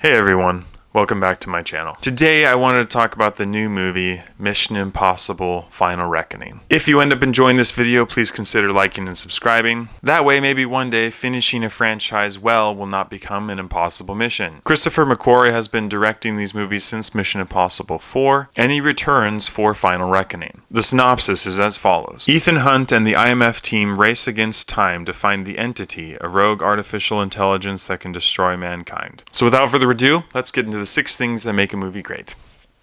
Hey everyone, welcome back to my channel. Today I wanted to talk about the new movie, Mission Impossible Final Reckoning. If you end up enjoying this video, please consider liking and subscribing. That way maybe one day finishing a franchise well will not become an impossible mission. Christopher McQuarrie has been directing these movies since Mission Impossible 4, and he returns for Final Reckoning. The synopsis is as follows. Ethan Hunt and the IMF team race against time to find the Entity, a rogue artificial intelligence that can destroy mankind. So without further ado, let's get into the 6 things that make a movie great.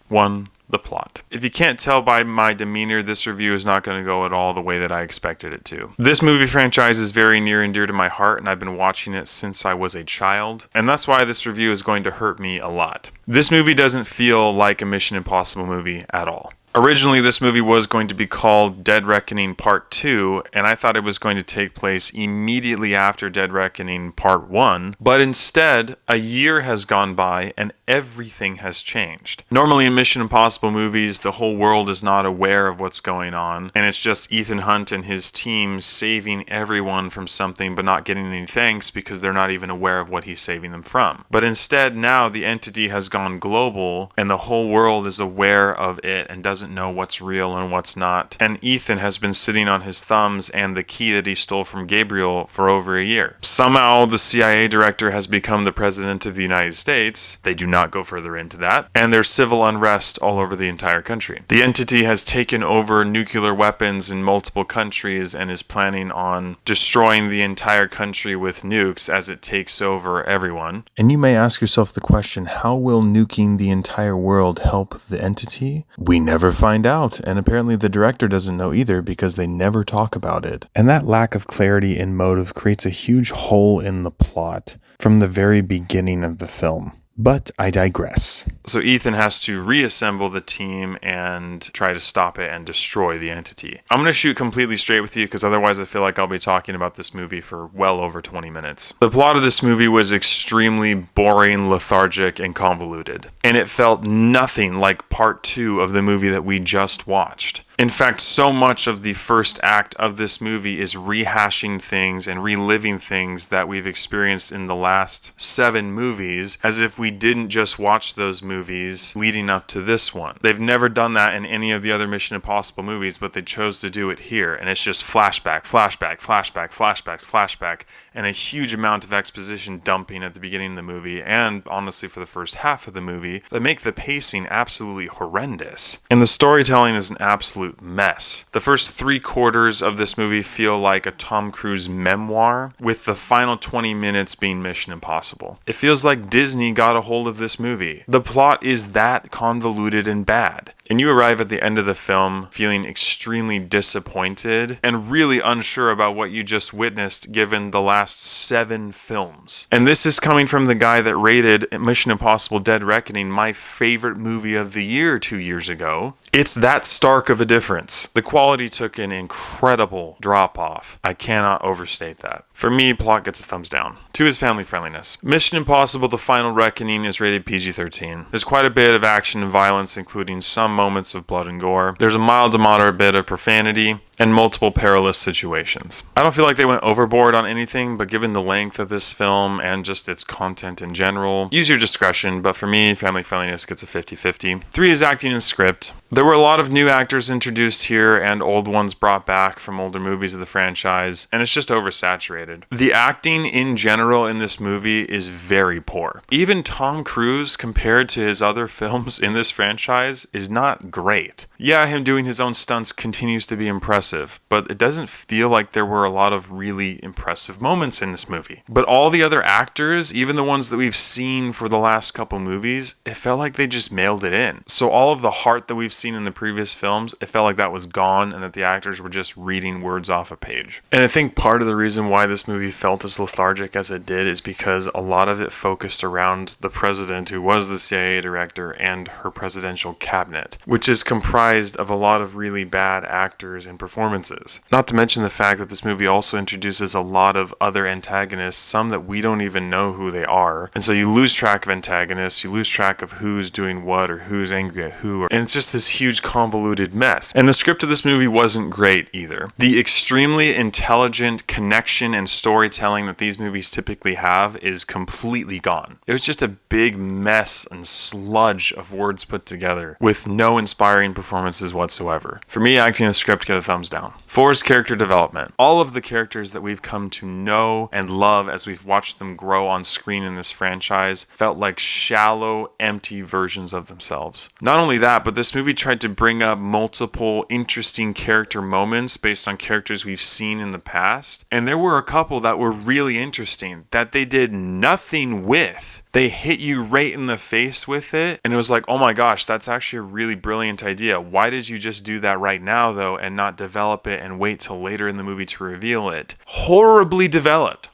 1. The plot. If you can't tell by my demeanor, this review is not going to go at all the way that I expected it to. This movie franchise is very near and dear to my heart, and I've been watching it since I was a child, and that's why this review is going to hurt me a lot. This movie doesn't feel like a Mission Impossible movie at all. Originally, this movie was going to be called Dead Reckoning Part 2, and I thought it was going to take place immediately after Dead Reckoning Part 1, but instead, a year has gone by and everything has changed. Normally in Mission Impossible movies, the whole world is not aware of what's going on, and it's just Ethan Hunt and his team saving everyone from something but not getting any thanks because they're not even aware of what he's saving them from. But instead, now the Entity has gone global, and the whole world is aware of it and doesn't know what's real and what's not. And Ethan has been sitting on his thumbs and the key that he stole from Gabriel for over a year. Somehow the CIA director has become the president of the United States. They do not go further into that. And there's civil unrest all over the entire country. The Entity has taken over nuclear weapons in multiple countries and is planning on destroying the entire country with nukes as it takes over everyone. And you may ask yourself the question, how will nuking the entire world help the Entity? We never find out, and apparently the director doesn't know either because they never talk about it. And that lack of clarity in motive creates a huge hole in the plot from the very beginning of the film. But I digress. So Ethan has to reassemble the team and try to stop it and destroy the Entity. I'm going to shoot completely straight with you because otherwise I feel like I'll be talking about this movie for well over 20 minutes. The plot of this movie was extremely boring, lethargic, and convoluted. And it felt nothing like part 2 of the movie that we just watched. In fact, so much of the first act of this movie is rehashing things and reliving things that we've experienced in the last 7 movies, as if we didn't just watch those movies leading up to this one. They've never done that in any of the other Mission Impossible movies, but they chose to do it here, and it's just flashback, flashback, flashback, flashback, flashback, and a huge amount of exposition dumping at the beginning of the movie, and honestly for the first half of the movie, that make the pacing absolutely horrendous. And the storytelling is an absolute mess. The first 3/4 of this movie feel like a Tom Cruise memoir, with the final 20 minutes being Mission Impossible. It feels like Disney got a hold of this movie. The plot is that convoluted and bad. And you arrive at the end of the film feeling extremely disappointed and really unsure about what you just witnessed given the last 7 films. And this is coming from the guy that rated Mission Impossible Dead Reckoning my favorite movie of the year 2 years ago. It's that stark of a difference. The quality took an incredible drop off. I cannot overstate that. For me, plot gets a thumbs down. 2 is family friendliness. Mission Impossible The Final Reckoning is rated PG-13. There's quite a bit of action and violence, including some moments of blood and gore. There's a mild to moderate bit of profanity and multiple perilous situations. I don't feel like they went overboard on anything, but given the length of this film and just its content in general, use your discretion, but for me, family friendliness gets a 50-50. 3 is acting and script. There were a lot of new actors introduced here and old ones brought back from older movies of the franchise, and it's just oversaturated. The acting in general in this movie is very poor. Even Tom Cruise, compared to his other films in this franchise, is not great. Yeah, him doing his own stunts continues to be impressive, but it doesn't feel like there were a lot of really impressive moments in this movie. But all the other actors, even the ones that we've seen for the last couple movies, it felt like they just mailed it in. So all of the heart that we've seen in the previous films, it felt like that was gone and that the actors were just reading words off a page. And I think part of the reason why this movie felt as lethargic as it did is because a lot of it focused around the president who was the CIA director and her presidential cabinet, which is comprised of a lot of really bad actors and performances. Not to mention the fact that this movie also introduces a lot of other antagonists, some that we don't even know who they are. And so you lose track of antagonists, you lose track of who's doing what or who's angry at who, and it's just this huge convoluted mess. And the script of this movie wasn't great either. The extremely intelligent connection and and storytelling that these movies typically have is completely gone. It was just a big mess and sludge of words put together with no inspiring performances whatsoever. For me, acting and script get a thumbs down. 4 is character development. All of the characters that we've come to know and love as we've watched them grow on screen in this franchise felt like shallow, empty versions of themselves. Not only that, but this movie tried to bring up multiple interesting character moments based on characters we've seen in the past, and there were a couple that were really interesting that they did nothing with. They hit you right in the face with it, and it was like, oh my gosh, that's actually a really brilliant idea. Why did you just do that right now, though, and not develop it and wait till later in the movie to reveal it? Horribly developed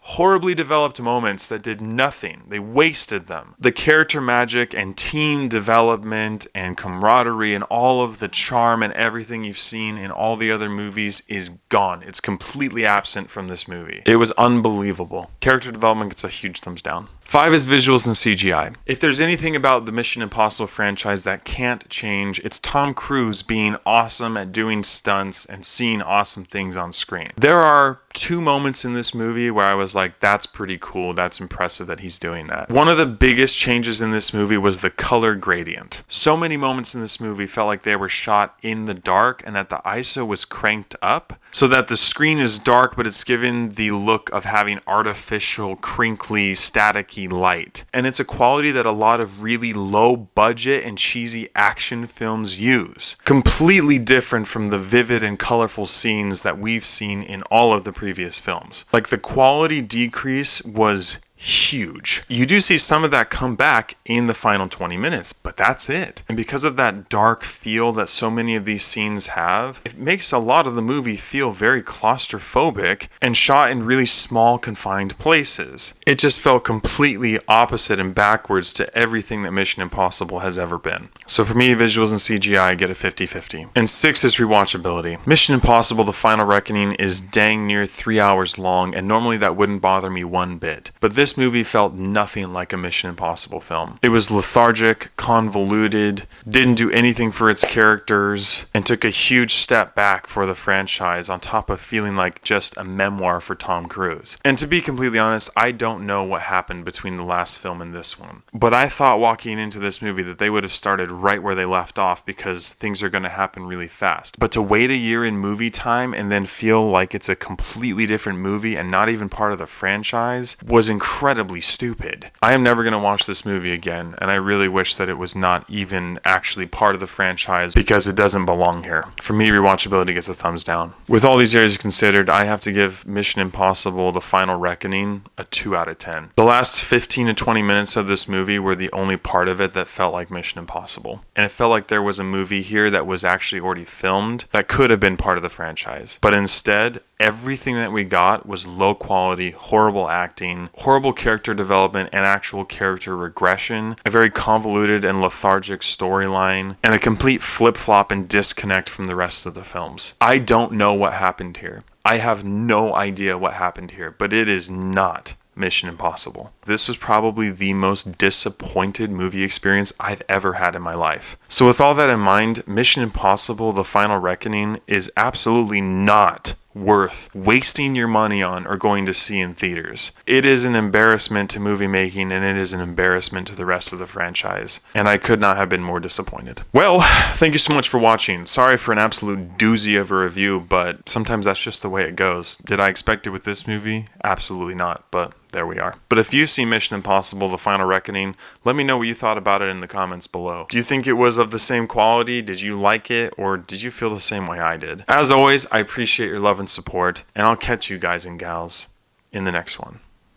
moments that did nothing. They wasted them. The character magic and team development and camaraderie and all of the charm and everything you've seen in all the other movies is gone. It's completely absent from this movie. It was unbelievable. Character development gets a huge thumbs down. 5 is visuals and CGI. If there's anything about the Mission Impossible franchise that can't change, it's Tom Cruise being awesome at doing stunts and seeing awesome things on screen. There are 2 moments in this movie where I was like, that's pretty cool, that's impressive that he's doing that. One of the biggest changes in this movie was the color gradient. So many moments in this movie felt like they were shot in the dark and that the ISO was cranked up so that the screen is dark, but it's given the look of having artificial, crinkly, staticky light. And it's a quality that a lot of really low budget and cheesy action films use. Completely different from the vivid and colorful scenes that we've seen in all of the previous films. Like, the quality decrease was huge. You do see some of that come back in the final 20 minutes, but that's it. And because of that dark feel that so many of these scenes have, it makes a lot of the movie feel very claustrophobic and shot in really small, confined places. It just felt completely opposite and backwards to everything that Mission Impossible has ever been. So for me, visuals and CGI get a 50-50. And 6 is rewatchability. Mission Impossible: The Final Reckoning is dang near 3 hours long, and normally that wouldn't bother me one bit. But this movie felt nothing like a Mission Impossible film. It was lethargic, convoluted, didn't do anything for its characters, and took a huge step back for the franchise on top of feeling like just a memoir for Tom Cruise. And to be completely honest, I don't know what happened between the last film and this one. But I thought walking into this movie that they would have started right where they left off because things are going to happen really fast. But to wait a year in movie time and then feel like it's a completely different movie and not even part of the franchise was incredibly stupid. I am never going to watch this movie again, and I really wish that it was not even actually part of the franchise because it doesn't belong here. For me, rewatchability gets a thumbs down. With all these areas considered, I have to give Mission Impossible: The Final Reckoning a 2 out of 10. The last 15 to 20 minutes of this movie were the only part of it that felt like Mission Impossible. And it felt like there was a movie here that was actually already filmed that could have been part of the franchise. But instead, everything that we got was low quality, horrible acting, horrible character development and actual character regression, a very convoluted and lethargic storyline, and a complete flip-flop and disconnect from the rest of the films. I don't know what happened here. I have no idea what happened here, but it is not Mission Impossible. This was probably the most disappointed movie experience I've ever had in my life. So with all that in mind, Mission Impossible: The Final Reckoning is absolutely not worth wasting your money on or going to see in theaters. It is an embarrassment to movie making, and it is an embarrassment to the rest of the franchise, and I could not have been more disappointed. Well, thank you so much for watching. Sorry for an absolute doozy of a review, but sometimes that's just the way it goes. Did I expect it with this movie? Absolutely not, but there we are. But if you've seen Mission Impossible: The Final Reckoning, let me know what you thought about it in the comments below. Do you think it was of the same quality? Did you like it? Or did you feel the same way I did? As always, I appreciate your love and support, and I'll catch you guys and gals in the next one.